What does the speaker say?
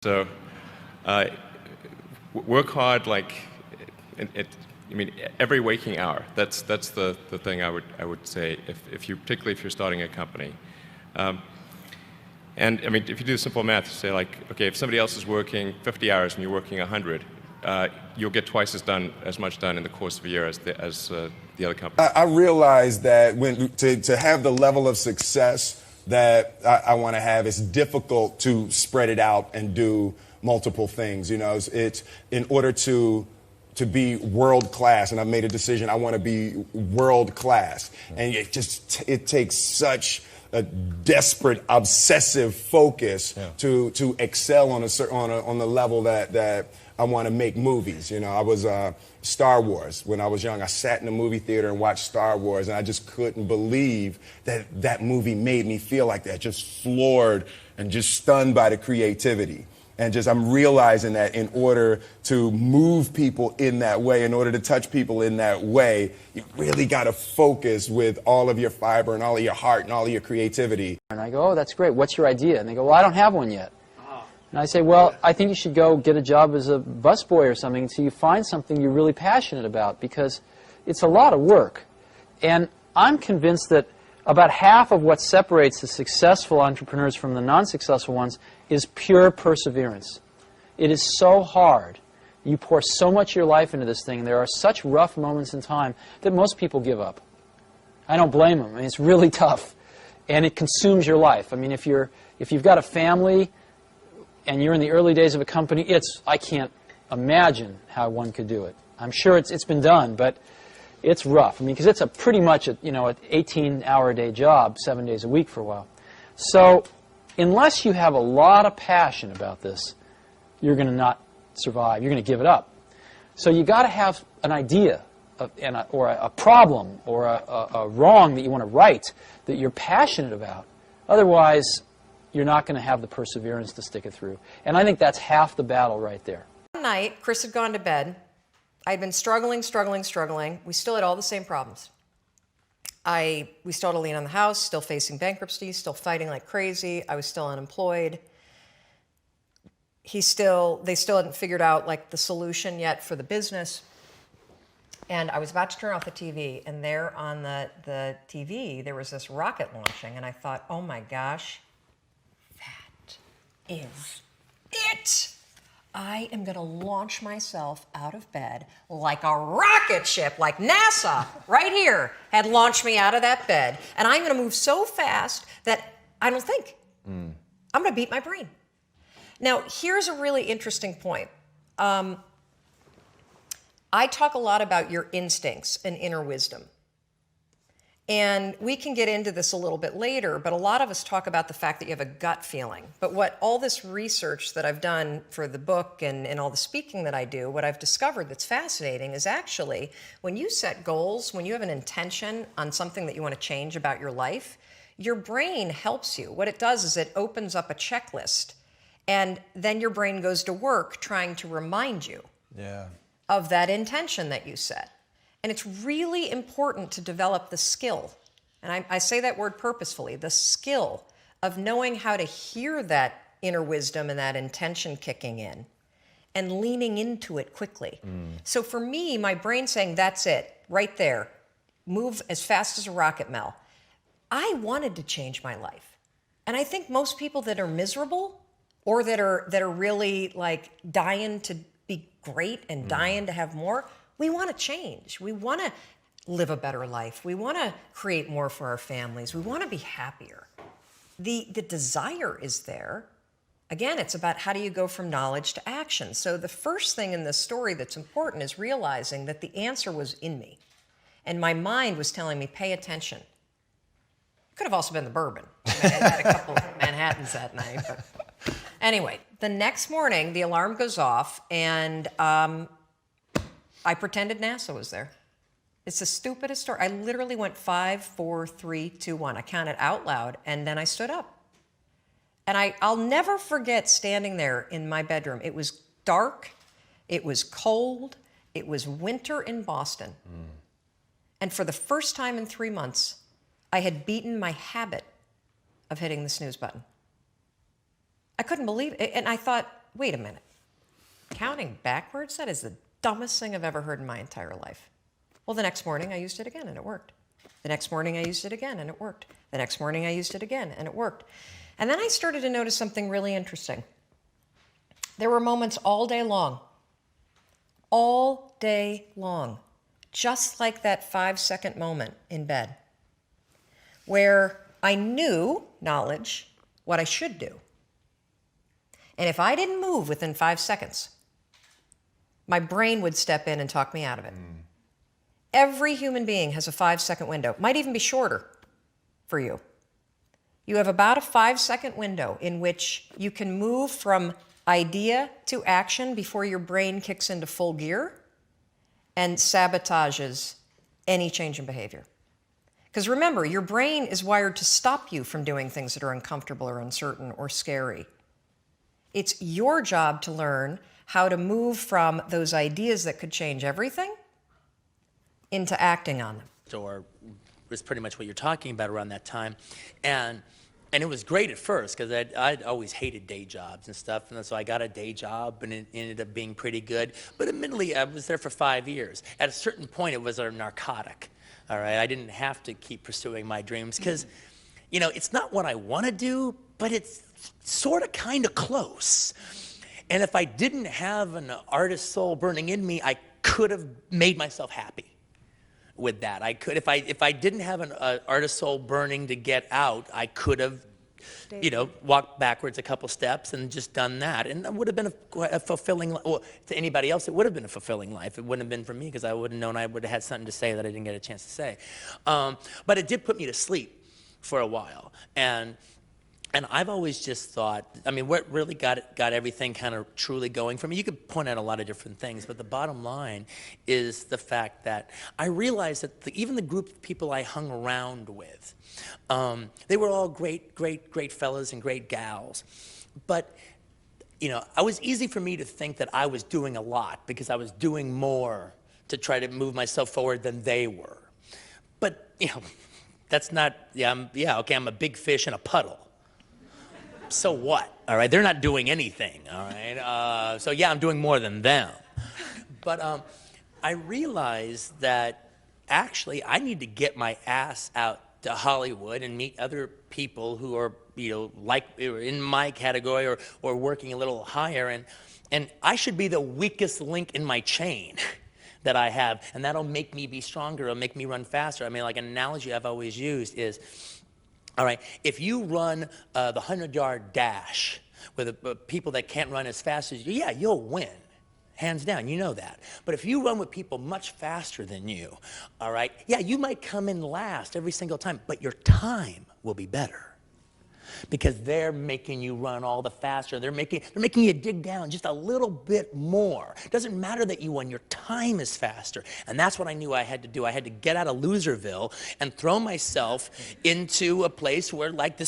So work hard, like I mean, every waking hour. That's the thing I would say particularly if you're starting a company. And I mean, if you do simple math, you say like, okay, if somebody else is working 50 hours and you're working 100, you'll get twice as much done in the course of a year as the other company. I realized that to have the level of success that I want to have, it's difficult to spread it out and do multiple things. You know, it's in order to be world class, and I've made a decision. I want to be world class, and it takes such a desperate, obsessive focus to excel on the level that I want to make movies. You know, I was Star Wars when I was young. I sat in a movie theater and watched Star Wars, and I just couldn't believe that movie made me feel like that, just floored and just stunned by the creativity. And I'm realizing that in order to move people in that way, in order to touch people in that way, you really got to focus with all of your fiber and all of your heart and all of your creativity. And I go, oh, that's great. What's your idea? And they go, well, I don't have one yet. And I say, well, I think you should go get a job as a busboy or something until you find something you're really passionate about, because it's a lot of work. And I'm convinced that about half of what separates the successful entrepreneurs from the non-successful ones is pure perseverance. It is so hard. You pour so much of your life into this thing, and there are such rough moments in time that most people give up. I don't blame them. I mean, it's really tough, and it consumes your life. I mean, if you've got a family and you're in the early days of a company, I can't imagine how one could do it. I'm sure it's been done, but it's rough. I mean, because it's pretty much an 18-hour-a-day job, 7 days a week for a while. So unless you have a lot of passion about this, you're going to not survive. You're going to give it up. So you got to have an idea or a problem or a wrong that you want to right that you're passionate about. Otherwise, you're not going to have the perseverance to stick it through. And I think that's half the battle right there. One night, Chris had gone to bed. I had been struggling. We still had all the same problems. We still had a lien on the house, still facing bankruptcy, still fighting like crazy. I was still unemployed. They still hadn't figured out like the solution yet for the business. And I was about to turn off the TV, and there on the TV, there was this rocket launching, and I thought, oh my gosh, that is it. I am going to launch myself out of bed like a rocket ship, like NASA, right here, had launched me out of that bed. And I'm going to move so fast that I don't think. I'm going to beat my brain. Now, here's a really interesting point. I talk a lot about your instincts and inner wisdom. And we can get into this a little bit later, but a lot of us talk about the fact that you have a gut feeling. But what all this research that I've done for the book and all the speaking that I do, what I've discovered that's fascinating is actually when you set goals, when you have an intention on something that you want to change about your life, your brain helps you. What it does is it opens up a checklist, and then your brain goes to work trying to remind you of that intention that you set. And it's really important to develop the skill, and I say that word purposefully, the skill of knowing how to hear that inner wisdom and that intention kicking in and leaning into it quickly. So for me, my brain saying, that's it, right there, move as fast as a rocket, Mel. I wanted to change my life. And I think most people that are miserable or that are really like dying to be great and dying to have more, we want to change. We want to live a better life. We want to create more for our families. We want to be happier. The desire is there. Again, it's about how do you go from knowledge to action. So the first thing in this story that's important is realizing that the answer was in me. And my mind was telling me, pay attention. Could have also been the bourbon. I had a couple of Manhattans that night. But anyway, the next morning, the alarm goes off, and I pretended NASA was there. It's the stupidest story. I literally went 5, 4, 3, 2, 1. I counted out loud, and then I stood up. And I'll never forget standing there in my bedroom. It was dark. It was cold. It was winter in Boston. And for the first time in 3 months, I had beaten my habit of hitting the snooze button. I couldn't believe it. And I thought, wait a minute. Counting backwards? That is the dumbest thing I've ever heard in my entire life. Well, the next morning I used it again and it worked. The next morning I used it again and it worked. The next morning I used it again and it worked. And then I started to notice something really interesting. There were moments all day long, just like that 5-second moment in bed, where I knew, knowledge, what I should do. And if I didn't move within 5 seconds, my brain would step in and talk me out of it. Every human being has a 5-second window. Might even be shorter for you. You have about a 5-second window in which you can move from idea to action before your brain kicks into full gear and sabotages any change in behavior. Because remember, your brain is wired to stop you from doing things that are uncomfortable or uncertain or scary. It's your job to learn how to move from those ideas that could change everything into acting on them. Or was pretty much what you're talking about around that time. And it was great at first because I'd always hated day jobs and stuff. And so I got a day job and it ended up being pretty good. But admittedly, I was there for 5 years. At a certain point, it was a narcotic. All right, I didn't have to keep pursuing my dreams because, you know, it's not what I want to do, but it's sort of kind of close. And if I didn't have an artist soul burning in me, I could have made myself happy with that. I could, if I didn't have an artist soul burning to get out, I could have, you know, walked backwards a couple steps and just done that. And that would have been a fulfilling, well, to anybody else, it would have been a fulfilling life. It wouldn't have been for me because I would have known I would have had something to say that I didn't get a chance to say. But it did put me to sleep for a while. And I've always just thought, I mean, what really got everything kind of truly going for me, you could point out a lot of different things, but the bottom line is the fact that I realized that even the group of people I hung around with, they were all great fellas and great gals. But, you know, it was easy for me to think that I was doing a lot because I was doing more to try to move myself forward than they were. But, you know, that's not, okay, I'm a big fish in a puddle. So what? All right, they're not doing anything. All right, so yeah, I'm doing more than them. But I realized that actually I need to get my ass out to Hollywood and meet other people who are, you know, like in my category or working a little higher, and I should be the weakest link in my chain that I have, and that'll make me be stronger. It'll make me run faster. I mean, like an analogy I've always used is, all right, if you run the 100-yard dash with people that can't run as fast as you, yeah, you'll win, hands down, you know that. But if you run with people much faster than you, all right, yeah, you might come in last every single time, but your time will be better because they're making you run all the faster. They're making you dig down just a little bit more. It doesn't matter that you won. Your time is faster. And that's what I knew I had to do. I had to get out of Loserville and throw myself into a place where, like, this